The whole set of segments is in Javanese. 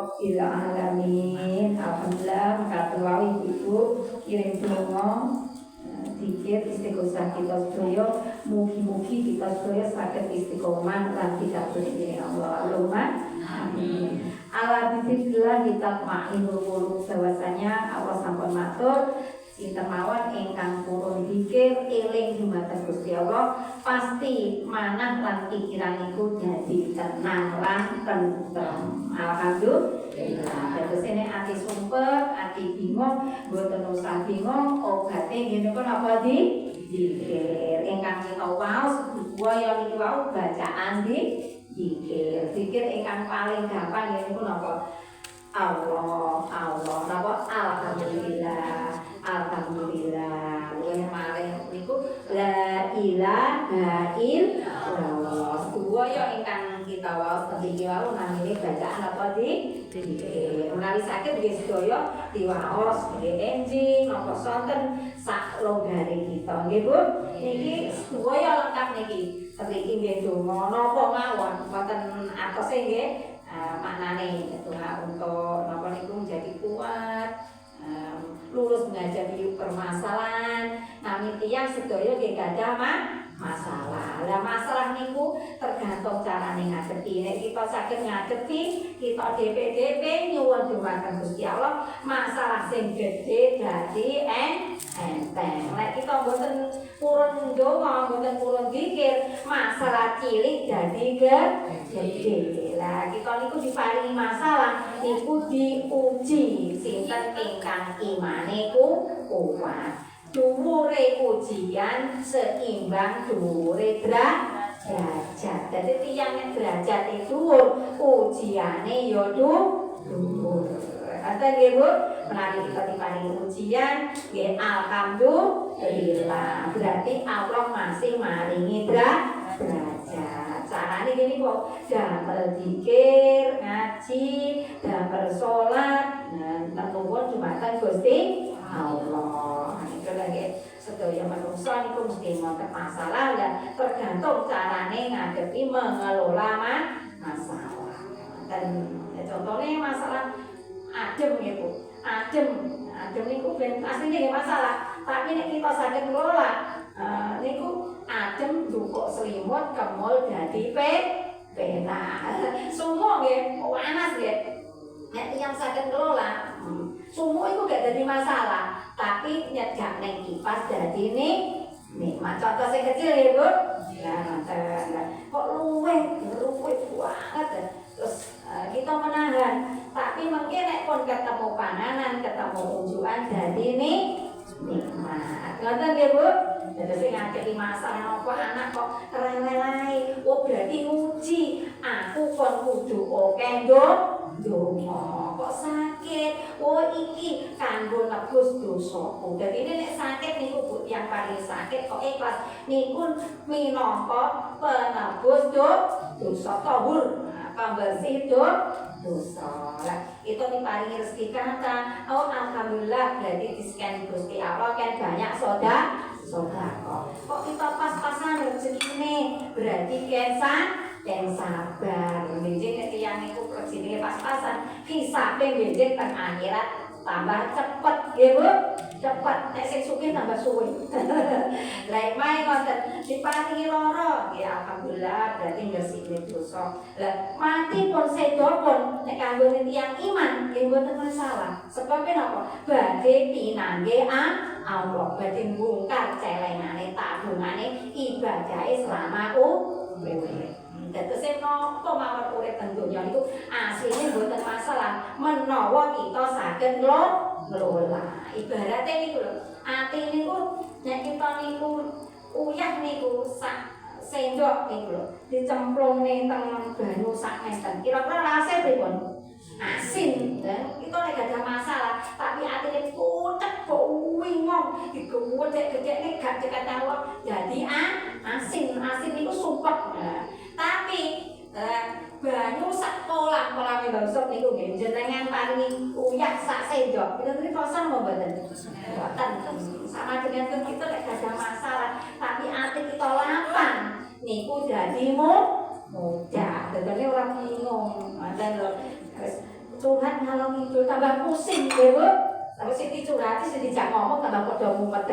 rabbil alamin. Alhamdulillah makaten ibu kirim donga dikir istighosah kita sedaya mugi-mugi kita sedaya saged istiqomah lan dikabulkan dening Allah. Allahumma amin. Ala bismillah kita ma'inul qulub bahwasanya Allah sampun matur sinten mawon ingkang purun zikir eling dumateng Gusti Allah pasti manah lan pikiran iku dadi tenang lan tentrem. Alhamdulillah. Terus ini ati sumpek, ati bingung, mboten usah bingung, obate ngene kok apa di zikir. Ingkang kita waos waya niki wau bacaan di zikir. Zikir ingkang paling gampang ngene ku napa? Allah, Allah, napa? Alhamdulillah. Alhamdulillah. Yang paling niku la ilaha illallah. Waya ingkang kita waos niki wau namine bacaan apa di zikir. Menawi saged nggih sedaya diwaos nggih enjing napa sonten sak longgare kita nggih Bu. Niki sedaya lengkap niki. Mriki nggih donga napa mawon boten atose nggih maknane donga untuk napa niku menjadi kuat lurus menghadapi permasalahan. Nami tiyang sedaya nggih gadah masalah. Lah masalah niku tergantung carane ngadepi. Nek kita saged ngadepi, kita DP nyuwun dumateng Gusti Allah, masalah sing gedhe dadi enteng. Nek kita mboten purun ndonga, mboten purun zikir, masalah cilik dadi gedhe. Lah kita niku diparingi masalah niku diuji sinten ingkang imane ku kuat. Dhuwure ujian seimbang dhuwure derajat. Dadi tiyang nek derajate dhuwur, ujiane ya dhuwur. Aten nggih Bu, menawi kita diparingi ujian, nggih alhamdulillah. Berarti Allah masih maringi derajat. Carane gini kok, damel zikir, ngaji, damel salat, nuwun dumateng Gusti Allah. Itu lagi sedaya manungsa niku mesti wonten masalah ya tergantung carane ngadepi mengelola masalah. Dan contohnya masalah adem ya Bu. Adem niku ben asline nggih masalah, tapi nek kita saged ngelola niku adem dukuk selimut kemul dadi penak. Sumuk nggih panas nggih. Nek tiyang saged ngelola sumuk itu gak jadi masalah, tapi nyedak neng kipas jadi nikmat. Contoh yang kecil ya Bu, kok luweh banget. Terus kita menahan, tapi mungkin nek pun ketemu panganan, ketemu unjukan jadi nikmat. Ngerti ya Bu? Jadi sing ngakei masalah apa anak kok rewelai, oh berarti uji. Aku kon kudu oke donga kok sakit, oh iki kanggo nebus dosaku. Dadi nek sakit niku Bu yang paling sakit kok ikhlas niku minangka penebus dosa tahur, pembersih dosa. Lah itu diparingi rezeki kata, oh alhamdulillah berarti disekian Gusti Allah kan banyak sedekah. Kok kita pas-pasan rezekine berarti dan sabar. Benjing nek tiyang niku rezekine pas-pasan, hisabe benjing teng akhirat tambah cepet nggih Bu. Cepet nek sing sugih tambah suwe. Lah mae ngoten diparingi lara nggih alhamdulillah berarti ngresiki dosa. Lah mati pun sedo pun nek kanggo tiyang iman nggih mboten masalah. Sebab napa? Badhe pinangge Allah, badhe mbongkar celengane tabungane ibadahe selama urip. Dados napa mawon urip teng donya niku asline mboten masalah menawa kita saged ngelola. Ibarate niku lho, ati niku nek kita niku uyah niku sak sendok niku lho, dicemplungne teng banyu sak menten. Kira-kira rasane pripun? Asin, kita nek gak ada masalah, tapi atine pucet kok wingong, digedhek-gedhekne gak cekat nyawa, jadi asin niku sumpek. Tapi banyu sak kolam-kolame bangsut niku nggih jenengan paringi uyah sak sendok. Pinten rasa napa mboten? Mboten. Sama dengan kita nek gak ada masalah, tapi ati kita lapang niku dadi mudah. Dadane ora bingung. Ngoten lho. curhat ngalor ngidul tambah pusing nggih Bu. Tapi sing dicurhati sing dijak ngomong tambah padha mumet.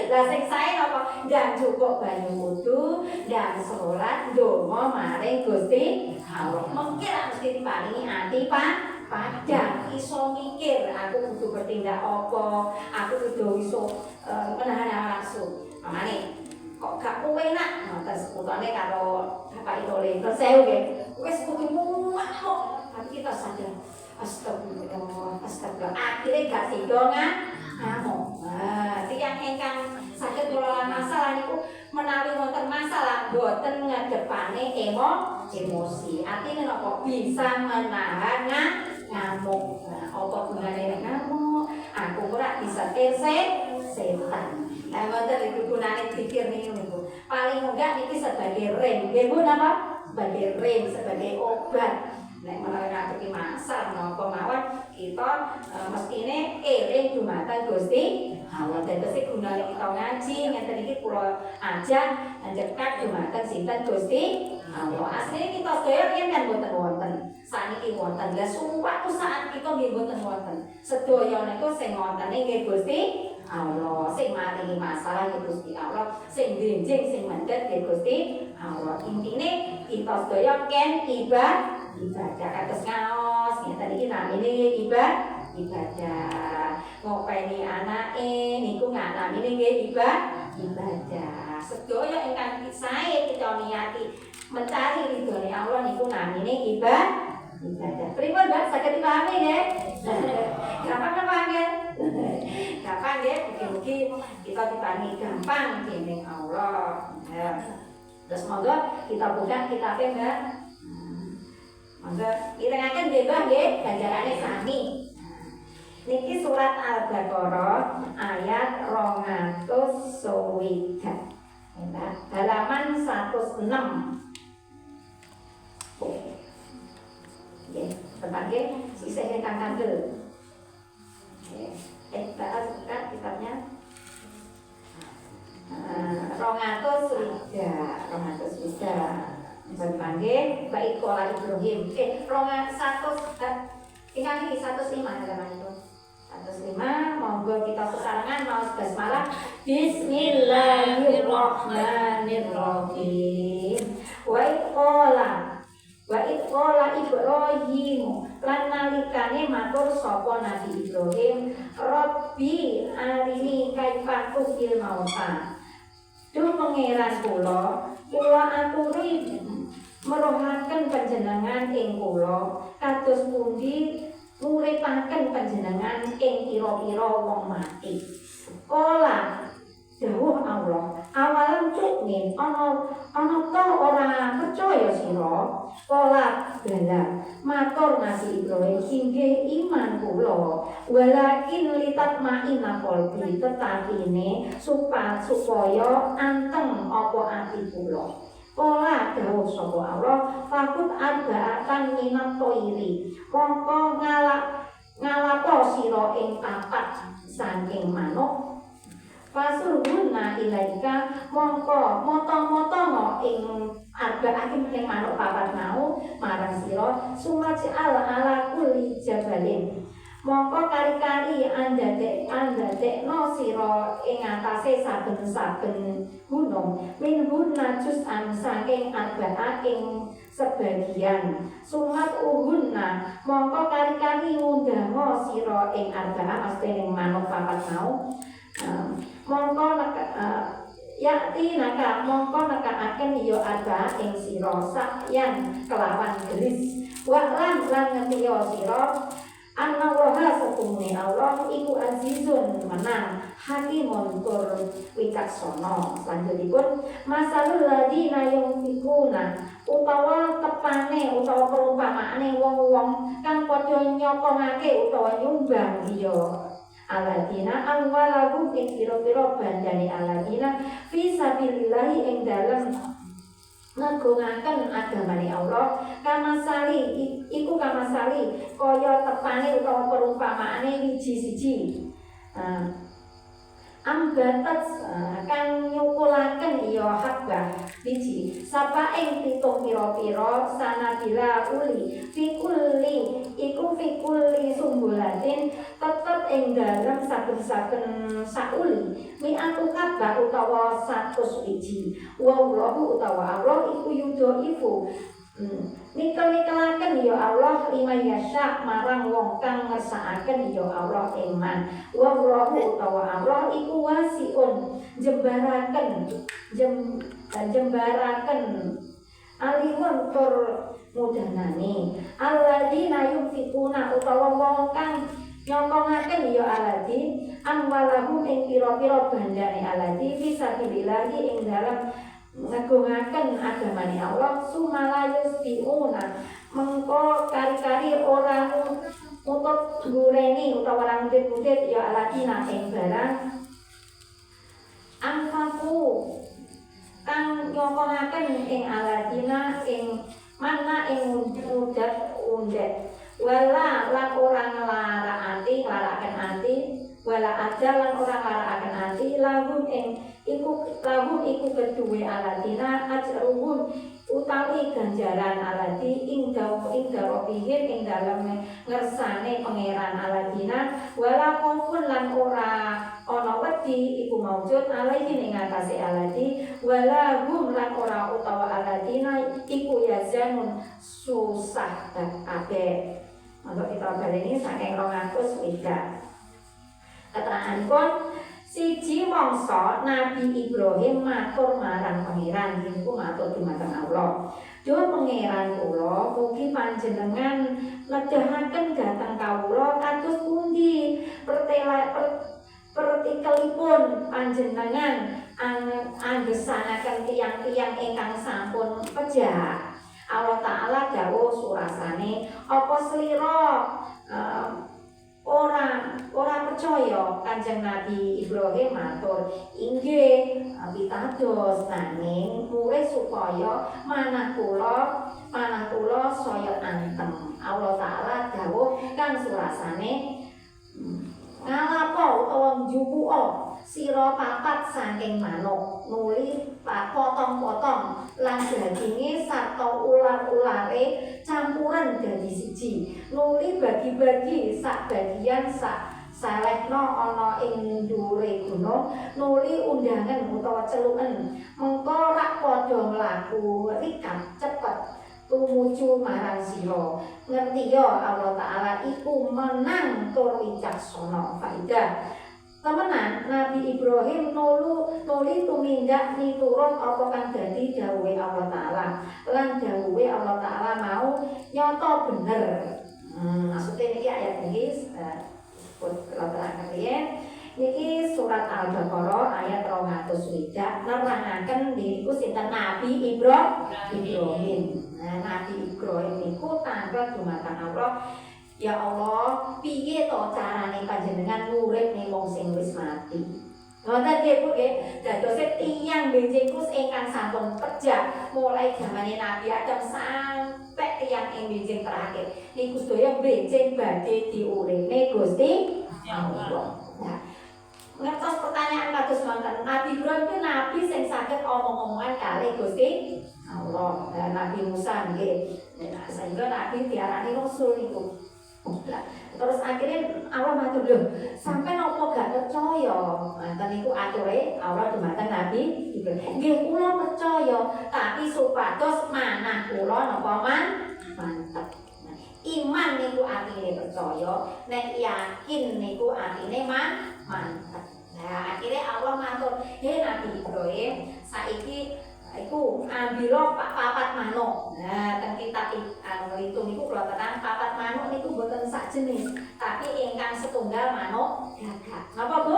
Lah sing sae napa? Ndang cukup banyu wudu, ndang salat, ndonga maring Gusti Allah. Mengki ra mesti diparingi ati padang iso mikir aku kudu bertindak apa, aku kudu iso menahan hawa nafsu. Pamane kok gak enak ngoten seputane karo Bapak Itole. Terus saya wis kudu muat kok. Tapi kita sadar astagfirullah, astagfirullah. Akhirnya gak sida ngamuk. Tiyang ingkang saged ngelola masalah niku menawi wonten masalah boten ngedepane emosi. Artine napa bisa menahan ngamuk. Apa gunane ngamuk? Aku ora bisa setan. Lah wonten iki gunane pikir niku. Paling enggak niki sebagai rem. Nggih Bu napa? Sebagai rem, sebagai obat. Nek menawi ngadepi masalah napa mawon kita mestine eling dumateng Gusti Allah. Dadi gunane kita ngaji ngeten iki kula ajak njekak dumateng sinten Gusti Allah. Asline kita sedaya yen kan boten wonten. Saniki wonten. Lah suatu saat kita nggih boten wonten. Sedaya niku sing wontene nggih Gusti Allah. Sing maringi masalah nggih Gusti Allah. Sing benjing sing mendhet nggih Gusti Allah. Intine kita sedaya ken ibadah kados ngaos ngeten iki namine ibadah. Ngopeni anake niku namine nggih ibadah. Sedaya ingkang sae kita niati mencari ridhone Allah niku namine ibadah. Pripun Mbak saged dipahami nggih? Gampang napa nggih? Gampang nggih, mugi-mugi kita diparingi gampang dening Allah. Terus monggo kita buka kitabe Mbak. Monggo irengaken nggih Mbah nggih ganjarane sami. Niki surat Al-Baqarah ayat 260. Halaman 106. Nggih, tepan nggih sisih ingkang kandel. Baal buka kitabnya. 200 Berpanggil baik kola Ibrahim. 100 ingkang iki 105 halaman itu. 105 monggo kita sesarengan maos basmalah. Bismillahirrahmanirrahim. Wa iqala Ibrahim lan nalikane matur sapa Nabi Ibrahim, Rabbi arini kaifa tuhil mauta. Duh pangeran kula aturi merohaken panjenengan ing kula kados pundi nguripaken panjenengan ing pira-pira wong mati. Kala dawuh Allah, awalan tukmin ana ta ora percaya sira? Kala bala matur Nabi Ibrahim, inggih iman kula, walakin litatma'inna qalbi, tetapine supaya anteng apa ati kula. Kala dawuh sapa Allah, fakut arba'atan minat toiri, mongko ngalapo sira ing papat saking manuk. Fasurhunna ilaika mongko moto-moto ing arba'atin ing manuk papat mau marang sira sumajal ala kulli jabalin. Mongko kari-kari andadekno sira ing atase saben-saben gunung minhun najus saking arba'a ing sebagian. Sumat uhunna mongko kari-kari ngundang sira ing arba'a mesti ing manuk papat mau. Mongko yakti mongko nekaaken ya arba'a ing sira sakyan kelawan gelis. Wa lan ngerti sira Anna waha setumune Allah iku azizun menang hakimun tur wicaksana. Selanjutipun masalul ladina yunfikuna utawa tepane utawa perumpamaane wong-wong kang padha nyokongake utawa nyumbang ya aladina amwalahum ing pira-pira bandane aladina fi sabilillah ing dalem ngagungaken agamane Allah. Kamasali iku kamasali kaya tepane utawa perumpamaane wiji siji ambatat kang nyukulaken ya habbah wiji sapa ing pitung pira-pira sanabila uli fi kulli iku fi kulli sumbulatin tetep ing dalem saben-saben sauli mi'atu habba utawa 100 wiji wallahu utawa Allah iku yudhaifu nikel-nikelaken ya Allah lima yasya marang wong kang ngersakaken ya Allah iman wallahu utawa Allah iku wasiun jembaraken alimun tur mudanane alladzina yunfikuna utawa wong kang nyokongaken ya alladzi amwalahum ing pira-pira bandane alladzi fisabilillah ing dalem ngagungaken agamane Allah sumalayus diuna mengko kari-kari ora untuk gureni utawa ora mudit-mudit ya aladzina ing barang angfaku kang nyokongaken ing aladzina ing mana ing undet wala lan ora nglarakaken ati wala ajal lan ora nglarakaken ati lahum iku kedue aladina ajruhum utawi ganjaran aladi ing darobihim ing dalem ngersane pangeran aladina wala kofun lan ora ana wedi iku maujud alaihi ing atase aladi wala hum lan ora utawa aladina iku yazanun susah dan kabeh. Untuk kita baleni saking 200 wida. Keteranganipun siji mangsa Nabi Ibrahim matur marang pangeran niku matur dumateng Allah. Duh pangeran kula mugi panjenengan nedahaken dhateng kawula kados pundi pertikelipun panjenengan anggesanaken tiyang-tiyang ingkang sampun pejah. Allah Ta'ala dawuh surasane apa slira ora percaya Kanjeng Nabi Ibrahim matur inggih pitados nanging murid supaya manah kula saya antem. Allah Ta'ala dawuh kang surasane ngalapo utawa njupuka sira papat saking manuk nuli potong-potong lan daginge sarta ular-ulare campuran dadi siji nuli bagi-bagi sak bagian salehna ana ing dhuwure gunung nuli undangan utawa celuken mengko rak padha mlaku rikap cepet tumuju marang sira ngerti ya Allah Ta'ala iku menang tur wicaksana faidah temenan Nabi Ibrahim nuli tumindak miturut apa kang dadi dawuhe Allah Ta'ala lan dawuhe Allah Ta'ala mau nyata bener maksudnya ini ayat ini niki surat Al-Baqarah ayat 200 widak nerangaken niku sinten Nabi Ibrahim. Nah, Nabi Ibrahim niku tangga dumateng Allah. Ya Allah, piye to carane panjenengan urip ning wong sing wis mati? Ngoten nggih Bu nggih. Dadose tiyang benjingkus ingkang sampun pejah mulai zamane Nabi Adam sampai tiyang ing benjing terakhir. Niku sedaya benjing badhe diuripne Gusti Allah. Nah, ngertos pertanyaan kados wonten Nabi Ibrahim itu nabi sing saged omong-omongan kalih Gusti Allah. Dan Nabi Musa nggih. Nah, sehingga nabi diarani rasul niku. Nah, terus akhirnya Allah matur lho, sampai nopo gak percaya. Ngoten niku ature Allah dumateng Nabi Ibrahim. Nggih kula percaya, tapi supados manah kula napa mantep. Iman niku artine percaya, nek yakin niku artine mantep. Nah, akhirnya Allah matur, "Hei Nabi Ibrahim, saiki iku ambira papat manuk." Nah, teng kitab ngitung niku kula terang papat manuk niku boten sak jenis, tapi ingkang setunggal manuk gagak. Napa, Bu?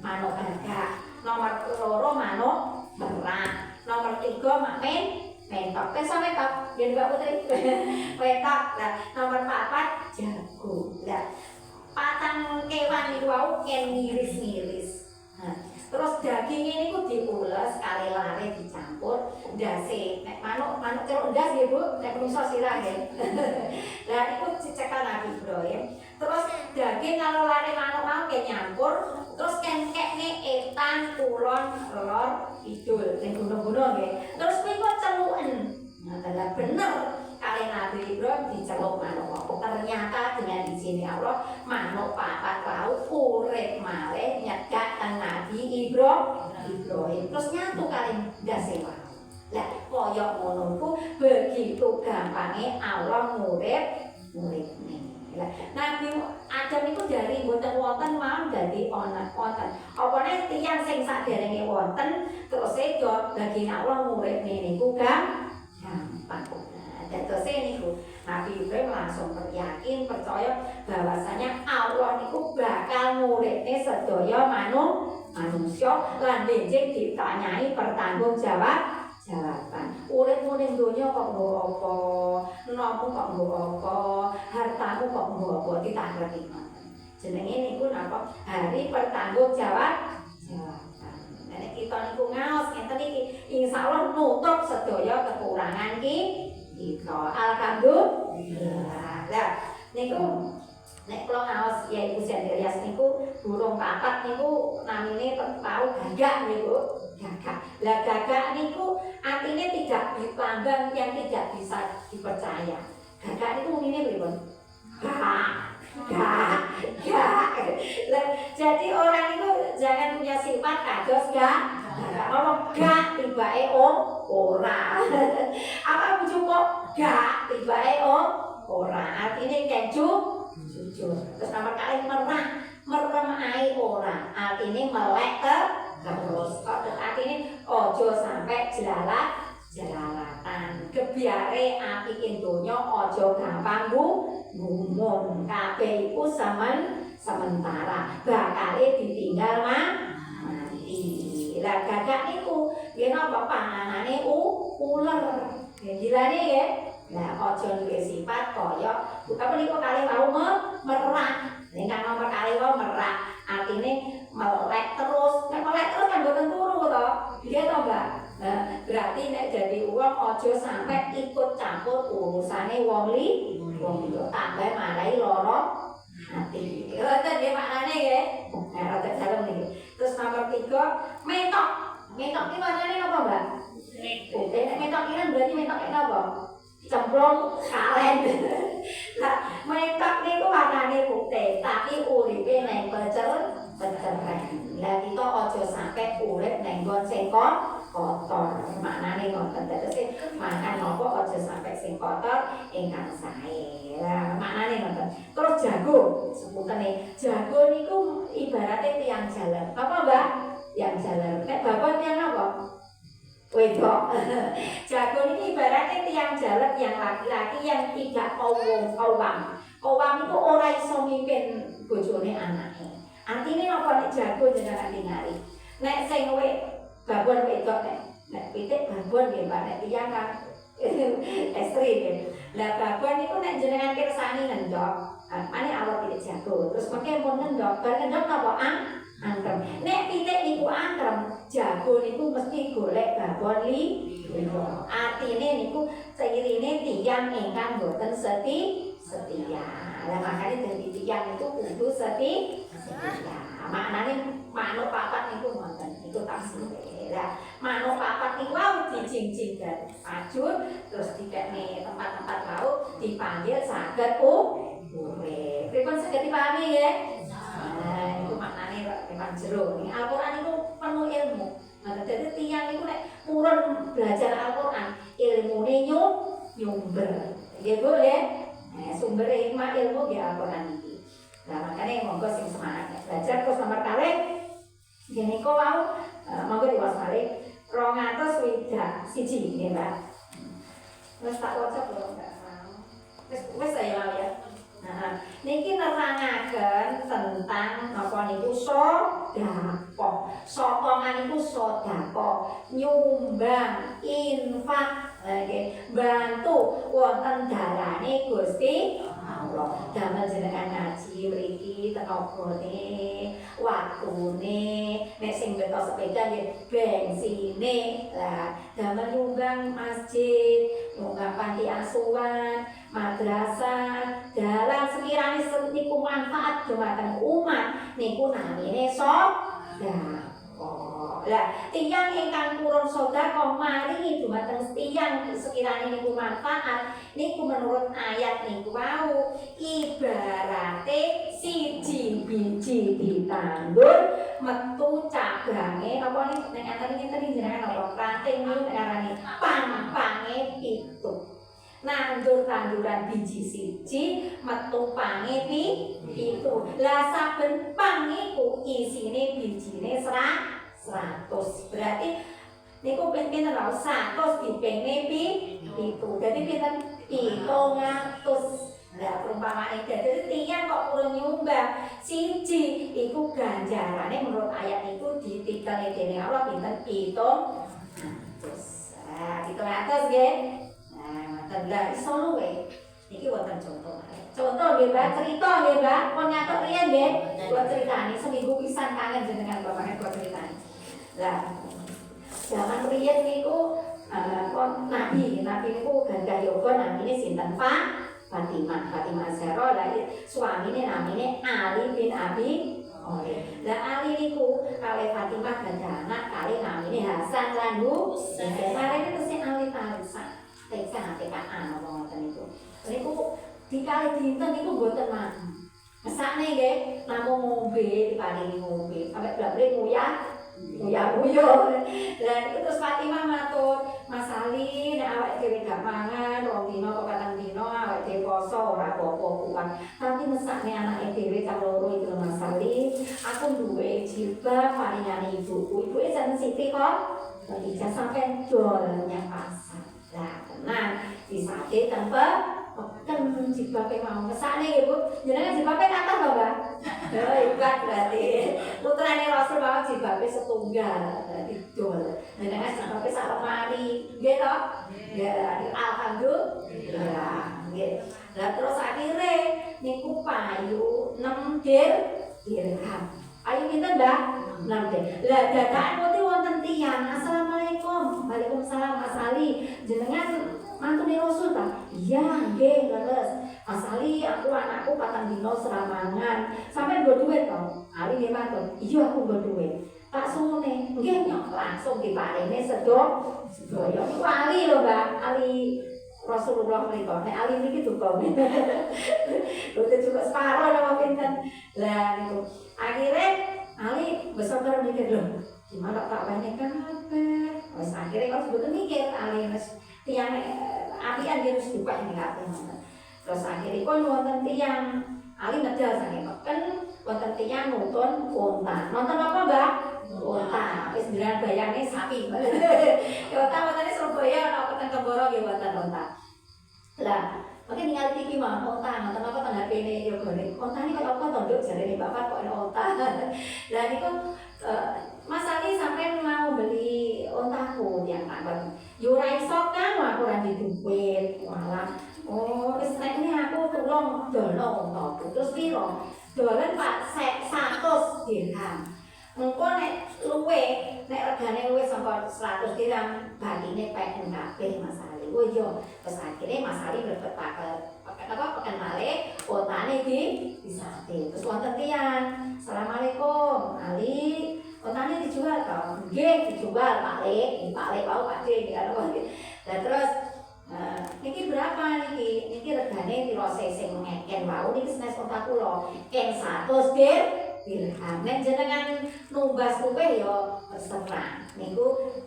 Manuk gagak. Nomor 2 manuk berak. Nomor 3 mentok. Sampai kap, yen Mbak Putri. Mentok. Nah, nomor 4 jago. Lah, patang kewan niku wau ken ngiris-ngiris. Nah, terus dagingnya niku diules kali lare dicampur ndase nek manuk celuk ndas nggih Bu nek menungso sirah nggih. Lah iku dicekel Nabi Ibrahim. Terus daging kalau lare manuk mau ke nyampur terus kengkekne etan kulon lor kidul ning gunung-gunung nggih. Terus kuwi kok celuken. Nah, bener kali Nabi Ibrahim diceluk manuk. Ternyata dengan izinnya Allah manuk papat laut urip malih nyegak teng Nabi Ibrahim. Terus nyatu kali ndase wae. Lah kaya ngono ku begitu gampangnya Allah ngurip-nguripne. Lah Nabi Adam itu dari mboten wonten mau dadi ana wonten. Apane tiyang sing saderenge wonten terus sedo daging Allah nguripne niku gampang. Dados niku Nabi Ibrahim langsung yakin percaya bahwasanya Allah niku bakal nguripne sedaya manusia lan benjing ditanyai pertanggungjawaban. Uripmu ning donya kok nggo apa? Nopo kok nggo apa? Hartamu kok nggo apa? Ditakreti ngoten. Jenenge niku napa? Hari pertanggungjawaban. Nek kita niku ngaos ngeten iki insyaallah nutup sedaya kekurangan kita. Alhamdulillah. Lah niku nek kula ngaos ya Ibu Sendirias niku burung papat niku namine tau gagak niku. Gagak. Lah gagak niku artinya tidak dipandang yang tidak bisa dipercaya. Gagak niku ngene pripun? Gak. Jadi orang itu jangan punya sifat kados gak. Ngomong gak tibake ora. Apa cukup gak tibake ora. Artinya keju jujur. Terus nomor kali merem ae ora. Artinya melek terus. Artinya ojo sampai jelalatan. Kebiare apike donya ojo gampang gumun. Kabeh iku sementara. Bakale ditinggal mati. Lah gagak niku yen apa panganane uler. Ya gilane ya. Lah ojo duwe sifat kaya apa niku kali wau merak. Nek nomor kali wau merak. Artine melek terus. Nek melek terus kan mboten turu to. Piye to, Mbak? Nah, berarti nek jadi wong aja sampai ikut campur urusane wong liya. Tambah marai lara hati. Ngoten nggih maknane nggih. Nah, rada dalem niki. Terus nomor 3, metok. Metok iki maknane napa, Mbak? Oke, nek metok iki berarti metok napa? Cemplung kalen. Lah, metok niku warnane putih, tapi uripe nang peceren. Lah kita aja sampai urip nang nggon sing kotor. Maknane ngoten. Dadi makan apa aja sampai sing kotor ingkang sae. Lah maknane ngoten. Terus jago, sebutane jago niku ibaratnya tiang jalan. Apa, Mbak? Tiang jalan. Nek bapak tiang apa? Wedok. Jago ini ibaratnya tiang jalan yang laki-laki yang tidak kawam. Kawam itu ora iso mimpin bojone anake. Artine apa nek jago jenengan ningali. Nek sing babon wedok nek pitik babon nggih Mbak nek tiyang kan ekstrim nggih. Lah babon niku nek jenengan kersani ngendok, ane awak pitik jago. Terus mengke pun ngendok, bar ngendok napa angkrem. Nek pitik niku angkrem, jago niku mesti golek babon liya. Artine niku cirine tiyang ingkang boten setia. Lah makane dadi tiyang itu kudu setia. Maknane manuk papat niku wonten niku tafsire. Lah manuk papat niku wau dijing-jingkan ajur terus dikekne tempat-tempat laut dipanggil saged urip. Pripun saged dipahami nggih? Nah, iku maknane memang jero. Ning Al-Qur'an niku penuh ilmu. Nah, dadi tiyang niku nek purun belajar Al-Qur'an, ilmune nyumber. Nggih Bu nggih? Nah, sumber hikmah ilmu nggih Al-Qur'an iki. Nah, makanya monggo sing semangat belajar terus nomor kalih gini kok wau monggo diwaos malih 261 nggih Mbak. Wis tak waca lho enggak mau. Wis saya mau ya. Nah, niki nerangaken tentang napa niku sedekah. Sokongan niku sedekah, nyumbang, infak, nggih, bantu wonten dalane Gusti Allah. Damel jenengan ngaji mriki tenagane, waktune, nek sing beto sepeda nggih bensine. Lah, damel nyumbang masjid, nyumbang panti asuhan, madrasah, dalan sekiranya niku manfaat dhumateng umat niku namine sedekah. Lah tiyang ingkang purun sedekah maringi dumateng tiyang sekiranya niku manfaat niku menurut ayat niku wau ibarate siji biji ditandur metu cabange apa ning ngaten iki jenengan apa ranting niku ngarani pang-pange 7. Nandur tanduran biji siji metu pange itu. Lah saben pang iku isine bijine 100. Berarti niku pinten lho 100 dipenge itu. Dadi pinten 700. Lah perumpamane dadi tiyang kok purun nyumbang siji iku ganjarane menurut ayat itu ditikeli dening Allah pinten 700. Nah, 700 nggih. Lah iso luwe. Iki wonten contoh. Contoh nggih, Mbak, cerita nggih, Mbak. Pun nyatet riyen nggih. Kula critani seminggu pisan kangen jenengan bapaknya kula critani. Lah zaman riyen niku Nabi niku gandah yoga namine sinten Fatimah Zahra. Lah suamine namine Ali bin Abi Thalib. Lah Ali niku kalih Fatimah gandah anak kali namine Hasan lan Husain. Marene tesih alit-alisan. TK-TK-an ngoten niku. Niku dikali dinten niku mboten mangan. Mesakne nggih, namung ngombe diparingi ngombe. Sampai blabre nguyah. Lah niku terus Fatimah matur, Mas Ali nek awake dhewe gak mangan, rong dina kok patang dina awake dhewe poso ora apa-apa kuat. Tapi mesakne anake dhewe kang loro iki Mas Ali, aku duwe jilbab paringane ibuku. Ibuke jeneng Siti kok. Dadi sampeyan dolan pasar. Lah tenang, disate tanpa peken jilbabe mau mesakne nggih Bu. Jenengan jilbabe kathah lho, Mbak. Lho ibat berarti. Putrane Rasul mau jilbabe setunggal. Berarti dol. Jenengan jilbabe sak lemari. Nggih to? Ya, alhamdulillah. Nggih. Lah terus akhire niku payu 6 dirham. Ayo pinten, Mbak? 6 dirham. Lah dadakan putih wonten tiyang. Assalamualaikum. Waalaikumsalam Mas Ali. Jenengan mantune Rasul ta? Iya, nggih, leres. Mas Ali, aku anakku patang dino seramangan. Sampai nggo duit to? Ali nggih matur. Iya, aku nggo duit. Tak sune. Nggih, nyok langsung diparingi sedaya. Niku Ali lho, Mbak. Ali Rasulullah mriku. Nek Ali niki duka. Lho juga separo napa pinten. Lah niku. Akhire Ali besok karo mikir lho, gimana tak wene kabeh. Wis akhire kok sebetulnya mikir Ali wis tiyang apian dia wis dipak ning kabeh. Terus akhire kon wonten tiyang Ali medal sange peken, wonten tiyang nonton unta. Nonton apa, Mbak? Unta. Wis ndelok bayange sapi. Ya utama-utane Surabaya ana peteng Kemboro ya wonten unta. Lah oke tinggal TV mah onta, nonton apa tanda HP-ne yo gone. Onta iki kaya apa to, Nduk? Jarene Bapak kok ana onta. Lah niku Mas Ali sampean mau beli ontaku tiang takon. Yo ora iso Kang, aku ora di duit. Walah. Oh, wis nek ini aku tulung dono ontaku. Terus piro? Dolen Pak 100 dirham. Engko nek luwe, nek regane luwe sampe 100 dirham, batine pek kabeh Mas Ali. Oh iya, terus akhirnya Mas Ali mlebet pekan malih, ontane disate. Terus wonten tiyang, Assalamualaikum, Ali, ontane dijual to? Nggih, dijual Pak Le, mau Pak De karo. Lah terus niki berapa niki? Niki regane piro sing ngeken wau niki senes onta kula. Ken 100 dirham. Nek jenengan numbas luwih ya terserah. Niku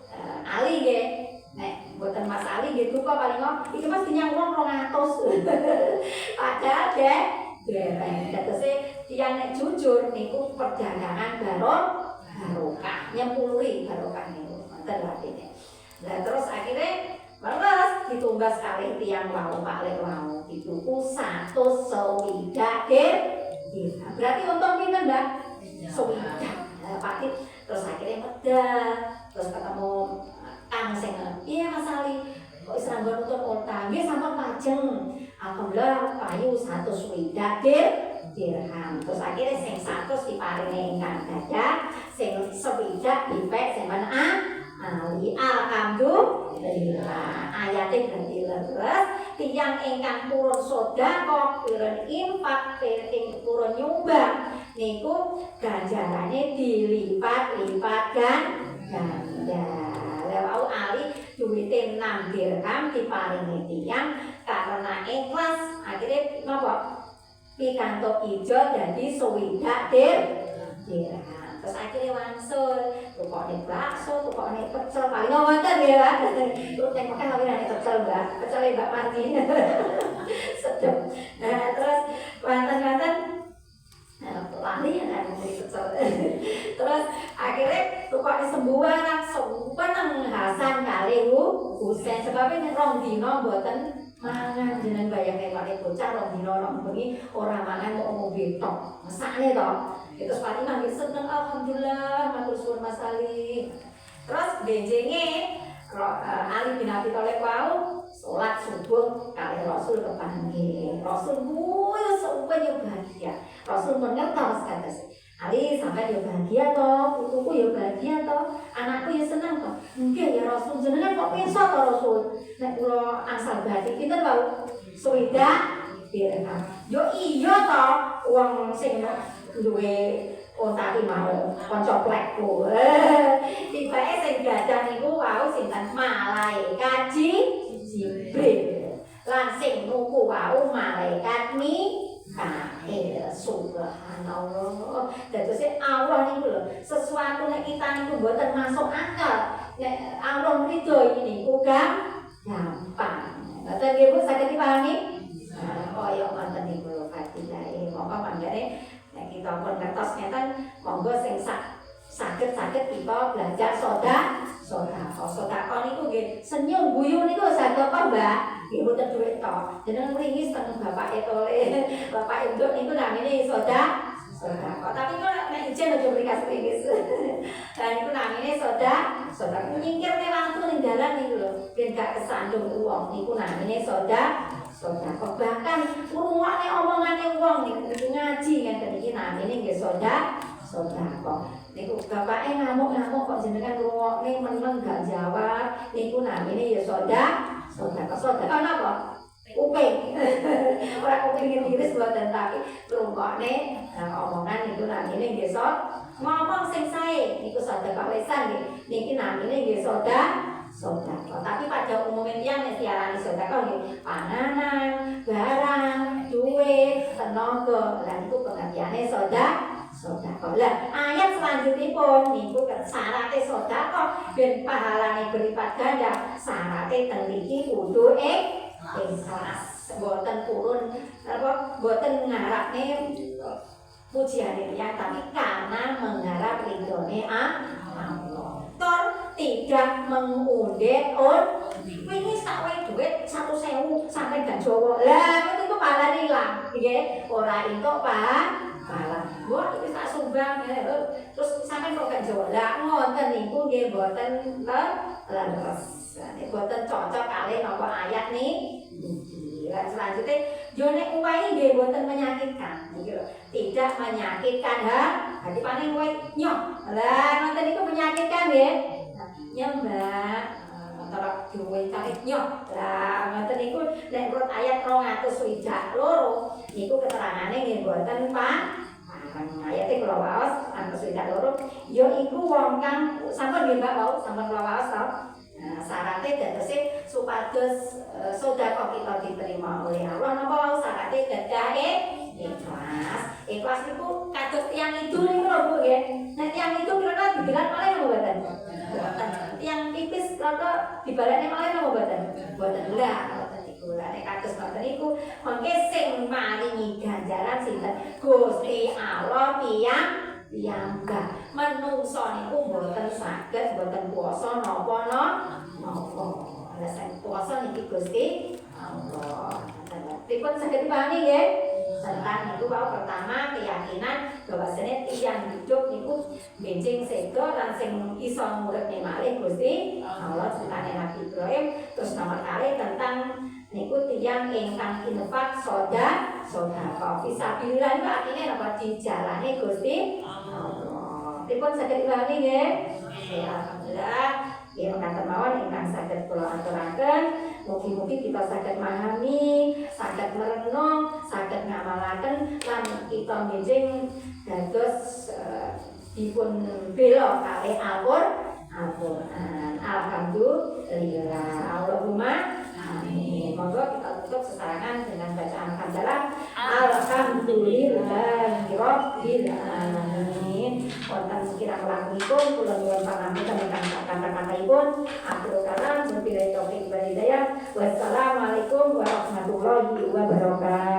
Ali nggih. Nek mboten Mas Ali nggih duka paling iki Mas dinyang wong 200. Padahal dereng. Tegese tiyang nek jujur niku perdagangan barokah, nyempului barokah niku. Wonten artine. Lah terus akhirnya leres ditumbas kalih tiyang wau Pak Lek wau dituku 100 swidak dirham. Berarti untung pinten, Mbak? Swidak. Pak terus akhirnya medal, terus ketemu Kang sing iya Mas Ali kok wis ranggon nutut unta nggih sampun pajeng alhamdulillah payu 100 swidak dirham terus akhirnya sing 100 diparingi ingkang gadah sing swidak dipek sing men Ali alhamdulillah ayate berarti leres tiyang ingkang purun sedekah purun infak purun nyumbang niku ganjarane dilipat-lipat ganda. Lewat ali duwite 6 dirham diparingi tiyang karena ikhlas akhirnya napa pikantuk ijo dadi 20 dirham. Terus akhirnya wangsul tukokne bakso, tukokne pecel paling wonten ya Pak. Terus nek makan lagi pecel Mbak, pecel Mbak Martin. Sedep. Nah, terus wonten lali yang beli pecel. Terus akhirnya tukokne sembuhan seneng Hasan kali Husain sebabnya rong dino mboten mangan jeneng bayangke kali bocah rong dino rong bengi ora mangan kok ngombe tok. Mesakne to. Itu sepati nangis seneng alhamdulillah matur suwun Mas Ali. Terus benjenge Ali bin Abi Thalib wau salat subuh kali Rasul kepanggih. Rasul kuwi sampe yo bahagia. Rasul mengertos kados Ali sampai yo bahagia to, putuku yo bahagia to, anakku yo seneng to. Nggih ya Rasul jenengan kok pirsa to Rasul. Nek kula angsal bahagia pinten wau? Swidak dirham. Yo iya to wong sing duwe otak iki mau kanca plekku. Tibake sing gadah niku wau sinten malaikat Jibril. Lan sing nuku wau malaikat Mikail. Subhanallah. Dadose Allah niku lho, sesuatu nek kita niku mboten masuk akal. Nek Allah ridho niku gampang. Ngoten nggih Bu saged dipahami? Kaya ngoten niku fadilahe. Monggo panjenengane nek kita pun ngertos ngeten monggo sing saged kita belajar sedekah niku nggih senyum guyu niku sedekah Mbak. Nggih mboten dhuwit to. Jenengan mriki teng Bapak Etole, Bapak Induk niku namine sedekah. Tapi kok nek ijen aja mrikas-mrikis. Lah niku namine sedekah. Nyingkirne wangtu ning dalan niku lho, ben gak kesandung wong niku namine sedekah. Bahkan ngrungokne omongane wong niku ngaji ngeten iki namine nggih sedekah. Niku bapake ngamuk-ngamuk kok jenengan ngrungokne meneng gak jawab niku namine ya sedekah. Sedekah napa? Kuping. Ora kuping tiris mboten tapi ngrungokne omongan niku namine nggih ngomong sing sae niku sedekah lisan nggih. Niki namine nggih sedekah. Tapi pada umumnya yang diarani sedekah nggih panganan, barang, duit, tenaga. Lah niku pengertiane sedekah. Lah ayat selanjutnya pun niku syaratnya sedekah ben pahalane berlipat ganda. Syaratnya teng mriki kudu ikhlas. Mboten purun apa mboten ngarepne pujiane tiyang tapi karena mengharap ridhone Allah. Tidak mengundet wingi sak wae dhuwit 1.000 sampai gak Jawa. Lah itu pahala ilang, nggih. Ora entuk pahala. Mbok iki tak sumbang terus sampe kok gak Jawa. Lah ngoten niku nggih mboten leres. Nek mboten cocok kalih napa ayat niki. Lan selanjutnya yo nek uwahe nggih mboten menyakitkan. Niki lho, tidak menyakitkan hati paling uwahe nyoh. Lah ngoten niku menyakitkan nggih. Mbak antara duwe tarik nyoh. Lah ngoten niku nek menurut ayat 262 niku keterangane nggih mboten ayate kula waos 262 ya iku wong kang sampun nggih Mbak wau sampun kula waos to. Syaratnya dadose supados sedekah kita diterima oleh Allah napa wau syaratnya gadah ikhlas. Ikhlas niku kados tiyang itu niku lho Bu nggih. Nek tiyang itu kira-kira dibilang malih napa mboten? Yang tipis rada dibalekne malih napa mboten? Mboten lah ngoten niku. Lah nek kados ngoten niku mengke sing maringi ganjaran sinten? Gusti Allah piyambak. Menungso niku mboten saged mboten puasa napa. Lah sing puasa niki Gusti Allah. Dipun saged dipahami nggih? Tentang itu bahwa pertama keyakinan bahwasanya tiyang hidup niku benjing sedo lan sing iso nguripne malih Gusti Allah ciptane Nabi Ibrahim. Terus nomor kali tentang niku tiyang ingkang infak sedekah fisabilillah niku artine napa dijalani Gusti Allah. Dipun saged dipahami nggih? Alhamdulillah. Ya mekaten mawon ingkang saged kula aturaken. Mugi-mugi kita saged memahami, saged merenung, saged ngamalaken lan kita benjing dados dipun bela kalih Al-Quran. Alhamdulillah. Allahumma amin. Monggo kita tutup sesarangan dengan bacaan hamdalah. Alhamdulillahirabbil alamin. Wonten kirang langkung kula nyuwun pangapunten ingkang kata-kataipun. Akhirul kalam wabillahi taufiq wal hidayah. Wassalamualaikum warahmatullahi wabarakatuh.